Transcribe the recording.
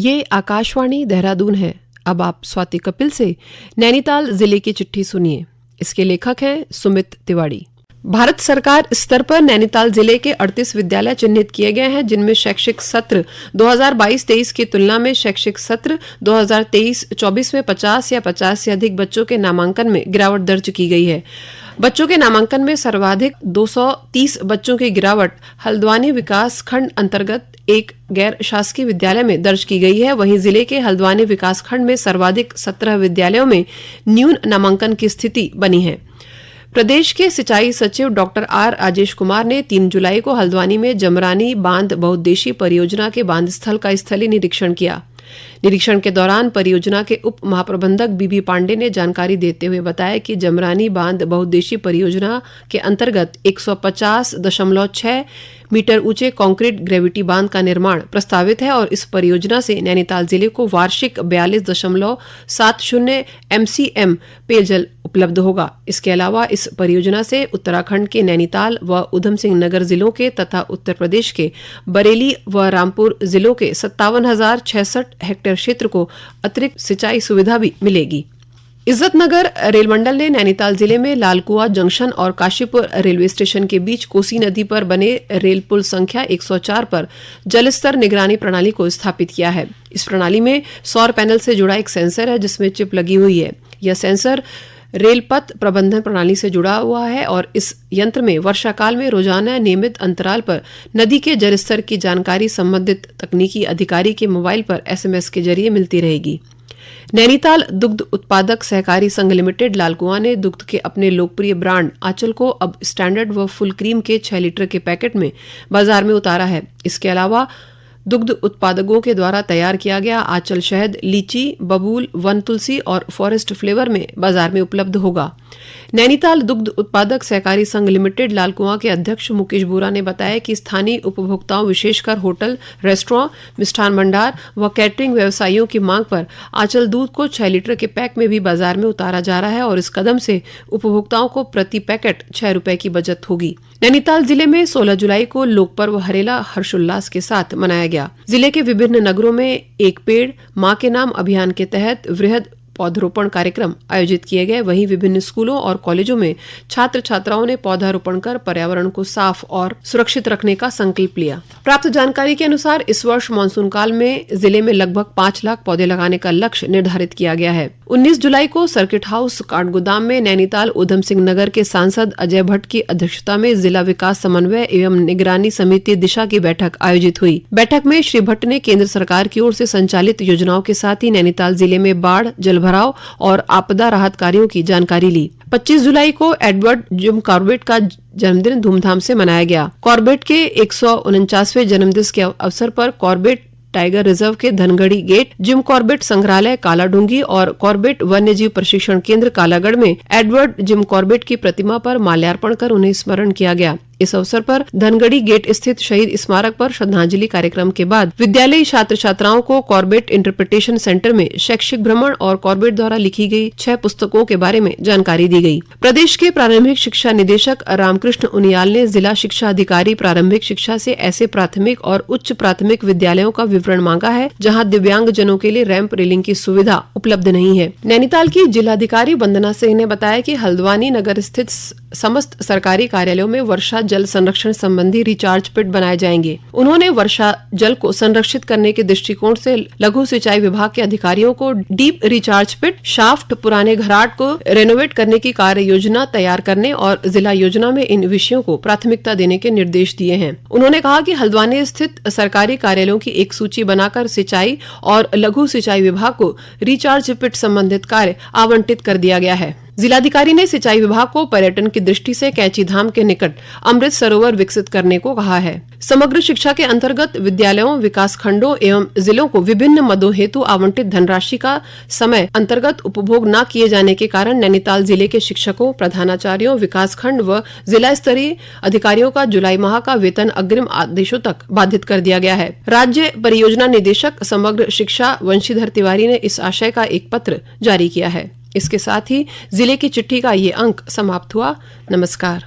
ये आकाशवाणी देहरादून है। अब आप स्वाति कपिल से नैनीताल जिले की चिट्ठी सुनिए। इसके लेखक हैं सुमित तिवारी। भारत सरकार स्तर पर नैनीताल जिले के 38 विद्यालय चिन्हित किए गए हैं, जिनमें शैक्षिक सत्र 2022-23 की तुलना में शैक्षिक सत्र 2023-24 में 50 या 50 से अधिक बच्चों के नामांकन में गिरावट दर्ज की गई है। बच्चों के नामांकन में सर्वाधिक 230 बच्चों की गिरावट हल्द्वानी विकास खंड अंतर्गत एक गैर शासकीय विद्यालय में दर्ज की गई है। वहीं जिले के हल्द्वानी विकास खंड में सर्वाधिक 17 विद्यालयों में न्यून नामांकन की स्थिति बनी है। प्रदेश के सिंचाई सचिव डॉक्टर आर राजेश कुमार ने 3 जुलाई को हल्द्वानी में जमरानी बांध बहुउद्देशीय परियोजना के बांध स्थल का स्थलीय निरीक्षण किया। निरीक्षण के दौरान परियोजना के उप महाप्रबंधक बीबी पांडे ने जानकारी देते हुए बताया कि जमरानी बांध बहुउद्देशीय परियोजना के अंतर्गत 150.6 मीटर ऊंचे कंक्रीट ग्रेविटी बांध का निर्माण प्रस्तावित है और इस परियोजना से नैनीताल जिले को वार्षिक 42.70 MCM पेयजल उपलब्ध होगा। इसके अलावा इस परियोजना से उत्तराखंड के नैनीताल व उधम सिंह नगर जिलों के तथा उत्तर प्रदेश के बरेली व रामपुर जिलों के 57,066 हेक्टेयर क्षेत्र को अतिरिक्त सिंचाई सुविधा भी मिलेगी। इज्जतनगर रेल मंडल ने नैनीताल जिले में लालकुआ जंक्शन और काशीपुर रेलवे स्टेशन के बीच कोसी नदी पर बने रेल पुल संख्या 104 पर जलस्तर निगरानी प्रणाली को स्थापित किया है। इस प्रणाली में सौर पैनल से जुड़ा एक सेंसर है, जिसमें चिप लगी हुई है। यह सेंसर रेल पथ प्रबंधन प्रणाली से जुड़ा हुआ है और इस यंत्र में वर्षाकाल में रोजाना नियमित अंतराल पर नदी के जलस्तर की जानकारी संबंधित तकनीकी अधिकारी के मोबाइल पर SMS के जरिए मिलती रहेगी। नैनीताल दुग्ध उत्पादक सहकारी संघ लिमिटेड लालकुआं ने दुग्ध के अपने लोकप्रिय ब्रांड आंचल को अब स्टैंडर्ड व फुल क्रीम के 6 लीटर के पैकेट में बाजार में उतारा है। इसके अलावा दुग्ध उत्पादकों के द्वारा तैयार किया गया आंचल शहद लीची, बबूल, वन तुलसी और फॉरेस्ट फ्लेवर में बाजार में उपलब्ध होगा। नैनीताल दुग्ध उत्पादक सहकारी संघ लिमिटेड लालकुआं के अध्यक्ष मुकेश बोरा ने बताया कि स्थानीय उपभोक्ताओं विशेषकर होटल, रेस्टोरेंट, मिष्ठान भंडार व कैटरिंग व्यवसायियों की मांग पर आंचल दूध को 6 लीटर के पैक में भी बाजार में उतारा जा रहा है और इस कदम से उपभोक्ताओं को प्रति पैकेट 6 रुपए की बचत होगी। नैनीताल जिले में 16 जुलाई को लोक पर्व हरेला हर्षोल्लास के साथ मनाया गया। जिले के विभिन्न नगरों में एक पेड़ मां के नाम अभियान के तहत वृहद पौधरोपण कार्यक्रम आयोजित किए गए। वहीं विभिन्न स्कूलों और कॉलेजों में छात्र छात्राओं ने पौधारोपण कर पर्यावरण को साफ और सुरक्षित रखने का संकल्प लिया। प्राप्त जानकारी के अनुसार इस वर्ष मानसून काल में जिले में लगभग 5 लाख पौधे लगाने का लक्ष्य निर्धारित किया गया है। 19 जुलाई को सर्किट हाउस काठगोदाम में नैनीताल उधम सिंह नगर के सांसद अजय भट्ट की अध्यक्षता में जिला विकास समन्वय एवं निगरानी समिति दिशा की बैठक आयोजित हुई। बैठक में श्री भट्ट ने केंद्र सरकार की ओर से संचालित योजनाओं के साथ ही नैनीताल जिले में बाढ़, जलभराव और आपदा राहत कार्यों की जानकारी ली। 25 जुलाई को एडवर्ड जिम कॉर्बेट का जन्मदिन धूमधाम से मनाया गया। कॉर्बेट के 149वें जन्मदिन के अवसर पर कॉर्बेट टाइगर रिजर्व के धनगढ़ी गेट, जिम कॉर्बेट संग्रहालय कालाडूंगी और कॉर्बेट वन्यजीव प्रशिक्षण केंद्र कालागढ़ में एडवर्ड जिम कॉर्बेट की प्रतिमा पर माल्यार्पण कर उन्हें स्मरण किया गया। इस अवसर पर धनगढ़ी गेट स्थित शहीद स्मारक पर श्रद्धांजलि कार्यक्रम के बाद विद्यालयी छात्र छात्राओं को कॉर्बेट इंटरप्रिटेशन सेंटर में शैक्षिक भ्रमण और कॉर्बेट द्वारा लिखी गई 6 पुस्तकों के बारे में जानकारी दी गई। प्रदेश के प्रारंभिक शिक्षा निदेशक रामकृष्ण उनियाल ने जिला शिक्षा अधिकारी प्रारंभिक शिक्षा से ऐसे प्राथमिक और उच्च प्राथमिक विद्यालयों का विवरण मांगा है जहाँ दिव्यांग जनों के लिए रैंप रेलिंग की सुविधा उपलब्ध नहीं है। नैनीताल की जिलाधिकारी वंदना सिंह ने बताया कि हल्द्वानी नगर स्थित समस्त सरकारी कार्यालयों में वर्षा जल संरक्षण संबंधी रिचार्ज पिट बनाए जाएंगे। उन्होंने वर्षा जल को संरक्षित करने के दृष्टिकोण से लघु सिंचाई विभाग के अधिकारियों को डीप रिचार्ज पिट, शाफ्ट, पुराने घराट को रेनोवेट करने की कार्य योजना तैयार करने और जिला योजना में इन विषयों को प्राथमिकता देने के निर्देश दिए हैं। उन्होंने कहा कि हल्द्वानी स्थित सरकारी कार्यालयों की एक सूची बनाकर सिंचाई और लघु सिंचाई विभाग को रिचार्ज पिट संबंधित कार्य आवंटित कर दिया गया है। जिलाधिकारी ने सिंचाई विभाग को पर्यटन की दृष्टि से कैची धाम के निकट अमृत सरोवर विकसित करने को कहा है। समग्र शिक्षा के अंतर्गत विद्यालयों, विकास खंडों एवं जिलों को विभिन्न मदों हेतु आवंटित धनराशि का समय अंतर्गत उपभोग न किए जाने के कारण नैनीताल जिले के शिक्षकों, प्रधानाचार्यों, विकास खंड व जिला स्तरीय अधिकारियों का जुलाई माह का वेतन अग्रिम आदेशों तक बाधित कर दिया गया है। राज्य परियोजना निदेशक समग्र शिक्षा वंशीधर तिवारी ने इस आशय का एक पत्र जारी किया है। इसके साथ ही जिले की चिट्ठी का ये अंक समाप्त हुआ। नमस्कार।